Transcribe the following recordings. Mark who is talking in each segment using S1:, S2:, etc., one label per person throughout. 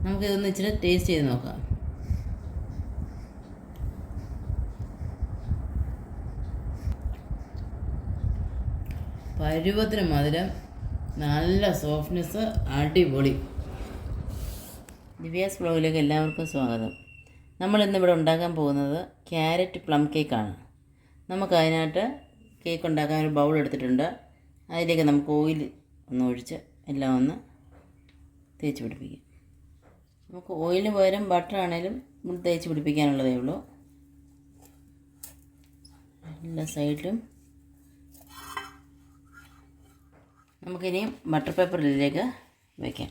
S1: നമുക്കിതൊന്ന് ഇച്ചിരി ടേസ്റ്റ് ചെയ്ത് നോക്കാം. പരുവത്തിന് മധുരം, നല്ല സോഫ്റ്റ്നെസ്, അടിപൊളി. ദിവ്യാസ് വ്ലോഗിലേക്ക് എല്ലാവർക്കും സ്വാഗതം. നമ്മളിന്നിവിടെ ഉണ്ടാക്കാൻ പോകുന്നത് ക്യാരറ്റ് പ്ലം കേക്കാണ്. നമുക്കതിനായിട്ട് കേക്ക് ഉണ്ടാക്കാൻ ഒരു ബൗൾ എടുത്തിട്ടുണ്ട്. അതിലേക്ക് നമുക്ക് ഓയിൽ ഒന്ന് ഒഴിച്ച് എല്ലാം ഒന്ന് തേച്ച് പിടിപ്പിക്കാം. നമുക്ക് ഓയിലിന് പകരം ബട്ടർ ആണെങ്കിലും തേച്ച് പിടിപ്പിക്കാനുള്ളതേ ഉള്ളൂ. എല്ലാ സൈഡിലും നമുക്കിനിയും ബട്ടർ പേപ്പറിലേക്ക് വയ്ക്കാം.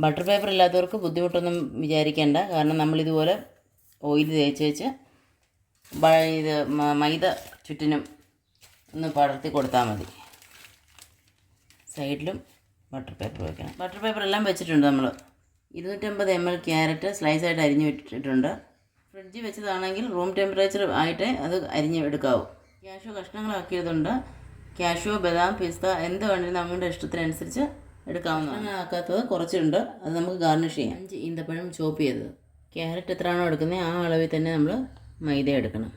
S1: ബട്ടർ പേപ്പർ ഇല്ലാത്തവർക്ക് ബുദ്ധിമുട്ടൊന്നും വിചാരിക്കേണ്ട. കാരണം നമ്മളിതുപോലെ ഓയിൽ തേച്ച് വെച്ച് ഇത് മൈദ ചുറ്റിനും ഒന്ന് പടർത്തി കൊടുത്താൽ മതി. സൈഡിലും ബട്ടർ പേപ്പർ വയ്ക്കണം. ബട്ടർ പേപ്പർ എല്ലാം വെച്ചിട്ടുണ്ട്. നമ്മൾ 250 ml ക്യാരറ്റ് സ്ലൈസായിട്ട് അരിഞ്ഞ് ഇട്ടിട്ടുണ്ട്. ഫ്രിഡ്ജിൽ വെച്ചതാണെങ്കിൽ റൂം ടെമ്പറേച്ചർ ആയിട്ട് അത് അരിഞ്ഞ് എടുക്കാവൂ. കാഷ്യൂ കഷ്ണങ്ങളാക്കിയതുണ്ട്. കാഷ്യൂ, ബദാം, പിസ്ത എന്ത് വേണമെങ്കിലും നമ്മുടെ ഇഷ്ടത്തിനനുസരിച്ച് എടുക്കാവുന്നതാണ്. ആക്കാത്തത് കുറച്ചുണ്ട്, അത് നമുക്ക് ഗാർണിഷ് ചെയ്യാം. 5 ഈന്തപ്പഴം ചോപ്പ് ചെയ്തത്. ക്യാരറ്റ് എത്രയാണോ എടുക്കുന്നത് ആ അളവിൽ തന്നെ നമ്മൾ മൈദ എടുക്കണം.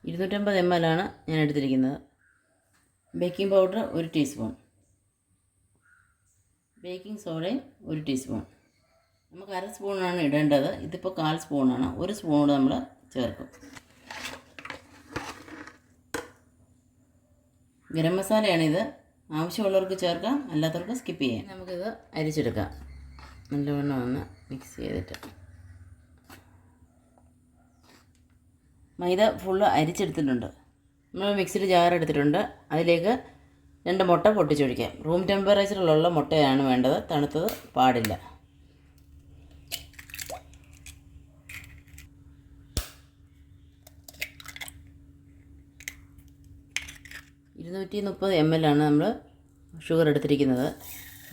S1: 250 ml ആണ് ഞാൻ എടുത്തിരിക്കുന്നത്. ബേക്കിംഗ് പൗഡർ 1 ടീസ്പൂൺ, ബേക്കിംഗ് സോഡയും 1 ടീസ്പൂൺ. നമുക്ക് 1/2 സ്പൂണാണ് ഇടേണ്ടത്. ഇതിപ്പോൾ 1/4 സ്പൂണാണ്. 1 സ്പൂൺ നമ്മൾ ചേർക്കും. ഗരം മസാലയാണിത്. ആവശ്യമുള്ളവർക്ക് ചേർക്കാം, അല്ലാത്തവർക്ക് സ്കിപ്പ് ചെയ്യാം. നമുക്കിത് അരിച്ചെടുക്കാം. നല്ലവണ്ണം ഒന്ന് മിക്സ് ചെയ്തിട്ട് മൈദ ഫുള്ള് അരിച്ചെടുത്തിട്ടുണ്ട്. നമ്മൾ മിക്സിയുടെ ജാർ എടുത്തിട്ടുണ്ട്. അതിലേക്ക് 2 മുട്ട പൊട്ടിച്ചൊഴിക്കാം. റൂം ടെമ്പറേച്ചറിലുള്ള മുട്ടയാണ് വേണ്ടത്, തണുത്തത് പാടില്ല. $230 ml ആണ് നമ്മൾ ഷുഗർ എടുത്തിരിക്കുന്നത്.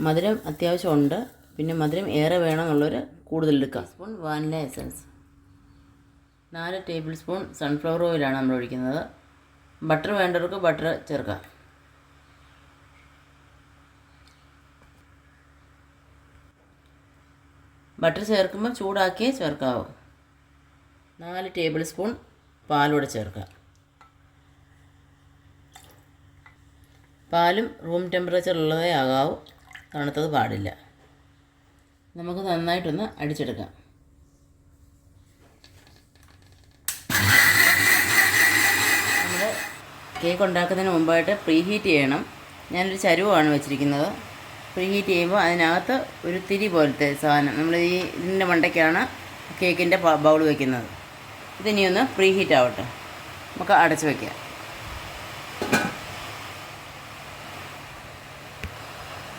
S1: മധുരം അത്യാവശ്യം ഉണ്ട്, പിന്നെ മധുരം ഏറെ വേണമെന്നുള്ളവർ കൂടുതലെടുക്കാം. Spoon vanilla essence, 4 tablespoon sunflower ഓയിലാണ് നമ്മൾ ഒഴിക്കുന്നത്. ബട്ടർ വേണ്ടവർക്ക് ബട്ടർ ചേർക്കാം. ബട്ടർ ചേർക്കുമ്പോൾ ചൂടാക്കിയേ ചേർക്കാവൂ. 4 ടേബിൾ സ്പൂൺ പാലൂടെ ചേർക്കാം. പാലും റൂം ടെമ്പറേച്ചറുള്ളതേ ആകാവൂ, തണുത്തത് പാടില്ല. നമുക്ക് നന്നായിട്ടൊന്ന് അടിച്ചെടുക്കാം. നമ്മൾ കേക്ക് ഉണ്ടാക്കുന്നതിന് മുമ്പായിട്ട് പ്രീ ഹീറ്റ് ചെയ്യണം. ഞാനൊരു ചരുവമാണ് വെച്ചിരിക്കുന്നത്. പ്രീ ഹീറ്റ് ചെയ്യുമ്പോൾ അതിനകത്ത് ഒരു തിരി പോലത്തെ സാധനം, നമ്മൾ ഇതിൻ്റെ മണ്ടയ്ക്കാണ് കേക്കിൻ്റെ ബൗൾ വയ്ക്കുന്നത്. ഇതിനിയൊന്ന് പ്രീ ഹീറ്റ് ആവട്ടെ. നമുക്ക് അടച്ച് വയ്ക്കാം.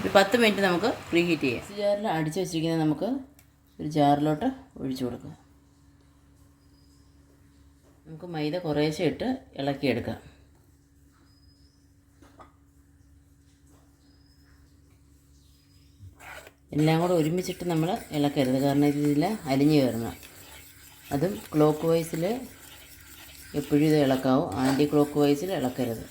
S1: ഒരു 10 മിനിറ്റ് നമുക്ക് പ്രീ ഹീറ്റ് ചെയ്യാം. ജാറിൽ അടിച്ച് വെച്ചിരിക്കുന്നത് നമുക്ക് ഒരു ജാറിലോട്ട് ഒഴിച്ചു കൊടുക്കാം. നമുക്ക് മൈദ കുറേശ്ശെ ഇട്ട് ഇളക്കിയെടുക്കാം. എല്ലാം കൂടെ ഒരുമിച്ചിട്ട് നമ്മൾ ഇളക്കരുത്, കാരണം ഇതിൽ അലിഞ്ഞു കയറണം. അതും ക്ലോക്ക് വൈസിൽ എപ്പോഴും ഇത് ഇളക്കാവും, ആൻറ്റി ക്ലോക്ക് വൈസിൽ ഇളക്കരുത്.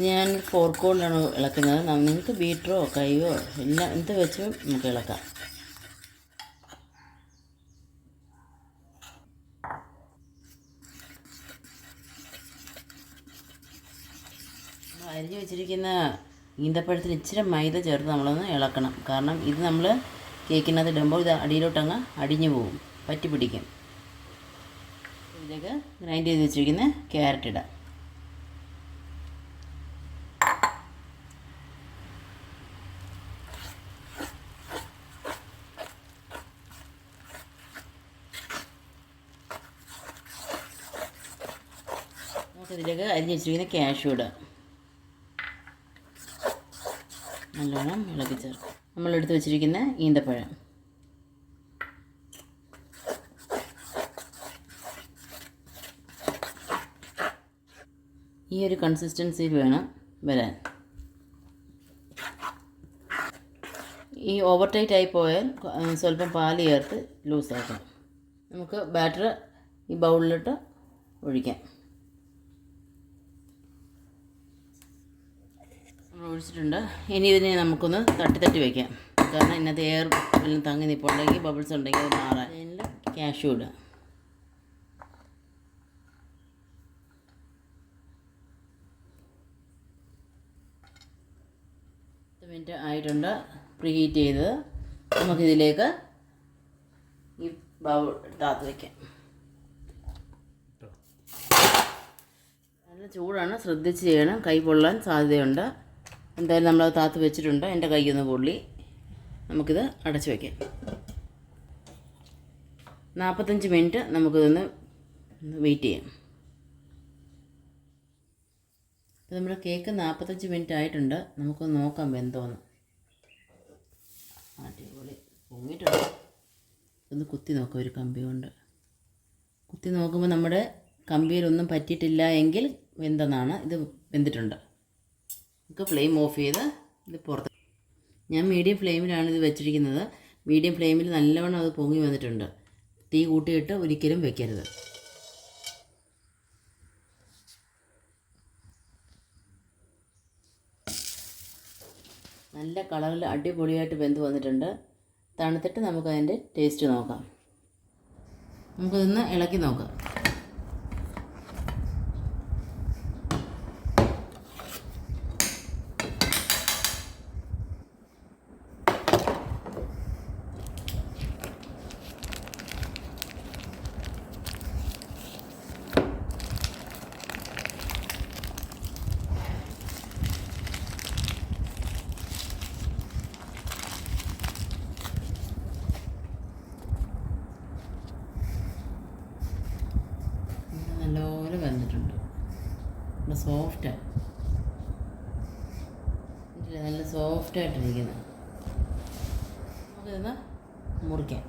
S1: ഞാൻ ഫോർക്ക് കൊണ്ടാണ് ഇളക്കുന്നത്. നിങ്ങൾക്ക് ബീറ്ററോ കൈയോ എല്ലാം എന്ത് വെച്ചും നമുക്ക് ഇളക്കാം. അരിഞ്ഞു വെച്ചിരിക്കുന്ന ഈന്തപ്പഴത്തിൽ ഇച്ചിരി മൈദ ചേർത്ത് നമ്മളൊന്ന് ഇളക്കണം. കാരണം ഇത് നമ്മൾ കേക്കിനകത്ത് ഇടുമ്പോൾ ഇത് അടിയിലോട്ടങ്ങ് അടിഞ്ഞു പോകും, പറ്റി പിടിക്കും. ഇതിലേക്ക് ഗ്രൈൻഡ് ചെയ്ത് വെച്ചിരിക്കുന്ന ക്യാരറ്റ് ഇടാം. ഇതിലേക്ക് അരിഞ്ഞ് വെച്ചിരിക്കുന്ന കാഷ്യൂ ഇടാം. നല്ലോണം ഇളക്കി ചേർക്കാം. നമ്മളെടുത്ത് വെച്ചിരിക്കുന്ന ഈന്തപ്പഴം, ഈ ഒരു കൺസിസ്റ്റൻസിയിൽ വേണം വരാൻ. ഈ ഓവർ ടൈറ്റ് ആയി പോയാൽ സ്വല്പം പാല് ചേർത്ത് ലൂസാക്കാം. നമുക്ക് ബാറ്റർ ഈ ബൗളിലിട്ട് ഒഴിക്കാം. ഒഴിച്ചിട്ടുണ്ട്. ഇനി ഇതിനെ നമുക്കൊന്ന് തട്ടി വയ്ക്കാം. കാരണം ഇതിനകത്ത് എയർ എല്ലാം തങ്ങി നിൽപ്പുണ്ടെങ്കിൽ ബബിൾസ് ഉണ്ടെങ്കിൽ അത് മാറാൻ. അതിൽ കാഷ്യൂ ഇടുക. 10 മിനിറ്റ് ആയിട്ടുണ്ട് പ്രീ ഹീറ്റ് ചെയ്ത്. നമുക്കിതിലേക്ക് ഈ ബൗൾ താത്ത് വയ്ക്കാം. നല്ല ചൂടാണ്, ശ്രദ്ധിച്ച് ചെയ്യണം, കൈ പൊള്ളാൻ സാധ്യതയുണ്ട്. എന്തായാലും നമ്മളത് താത്ത് വെച്ചിട്ടുണ്ട്. എൻ്റെ കൈയൊന്ന് പൊള്ളി. നമുക്കിത് അടച്ച് വയ്ക്കാം. 45 മിനിറ്റ് നമുക്കിതൊന്ന് വെയിറ്റ് ചെയ്യാം. അപ്പോൾ നമ്മുടെ കേക്ക് 45 മിനിറ്റ് ആയിട്ടുണ്ട്. നമുക്കൊന്ന് നോക്കാം വെന്തോന്ന്. അടിപൊളി പൊങ്ങിയിട്ടുണ്ട്. ഒന്ന് കുത്തി നോക്കാം ഒരു കമ്പി കൊണ്ട്. കുത്തി നോക്കുമ്പോൾ നമ്മുടെ കമ്പിയിലൊന്നും പറ്റിയിട്ടില്ല എങ്കിൽ വെന്തെന്നാണ്. ഇത് വെന്തിട്ടുണ്ട്. നമുക്ക് ഫ്ലെയിം ഓഫ് ചെയ്ത് ഇത് പുറത്ത്. ഞാൻ മീഡിയം ഫ്ലെയിമിലാണ് ഇത് വെച്ചിരിക്കുന്നത്. മീഡിയം ഫ്ലെയിമിൽ നല്ലവണ്ണം അത് പൊങ്ങി വന്നിട്ടുണ്ട്. തീ കൂട്ടിയിട്ട് ഒരിക്കലും വെക്കരുത്. നല്ല കളറിൽ അടിപൊളിയായിട്ട് വെന്ത് വന്നിട്ടുണ്ട്. തണുത്തിട്ട് നമുക്കതിൻ്റെ ടേസ്റ്റ് നോക്കാം. നമുക്കിതൊന്ന് ഇളക്കി നോക്കാം. നല്ലപോലെ വെന്തിട്ടുണ്ട്. സോഫ്റ്റാണ്, നല്ല സോഫ്റ്റായിട്ടിരിക്കുന്നത്. നമുക്കിതൊന്ന് മുറിക്കാം.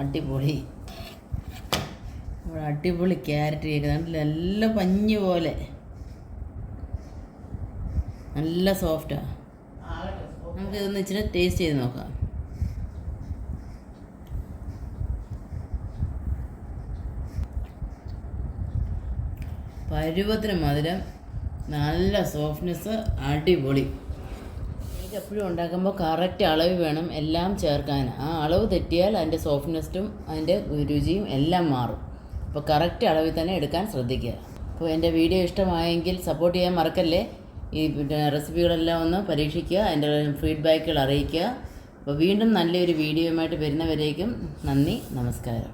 S1: അടിപൊളി, അടിപൊളി ക്യാരറ്റ് കേക്ക്. നല്ല പഞ്ഞ് പോലെ നല്ല സോഫ്റ്റാണ്. നമുക്കിതൊന്ന് ഇച്ചിരി ടേസ്റ്റ് ചെയ്ത് നോക്കാം. പരുവത്തിന് മധുരം, നല്ല സോഫ്റ്റ്നെസ്, അടിപൊളി. കേക്ക് എപ്പോഴും ഉണ്ടാക്കുമ്പോൾ കറക്റ്റ് അളവ് വേണം എല്ലാം ചേർക്കാൻ. ആ അളവ് തെറ്റിയാൽ അതിൻ്റെ സോഫ്റ്റ്നെസ്സും അതിൻ്റെ രുചിയും എല്ലാം മാറും. അപ്പോൾ കറക്റ്റ് അളവിൽ തന്നെ എടുക്കാൻ ശ്രദ്ധിക്കുക. അപ്പോൾ എൻ്റെ വീഡിയോ ഇഷ്ടമായെങ്കിൽ സപ്പോർട്ട് ചെയ്യാൻ മറക്കല്ലേ. ഈ റെസിപ്പികളെല്ലാം ഒന്ന് പരീക്ഷിക്കുക, അതിൻ്റെ ഫീഡ്ബാക്കുകൾ അറിയിക്കുക. അപ്പോൾ വീണ്ടും നല്ലൊരു വീഡിയോയുമായിട്ട് വരുന്നവരേക്കും നന്ദി, നമസ്കാരം.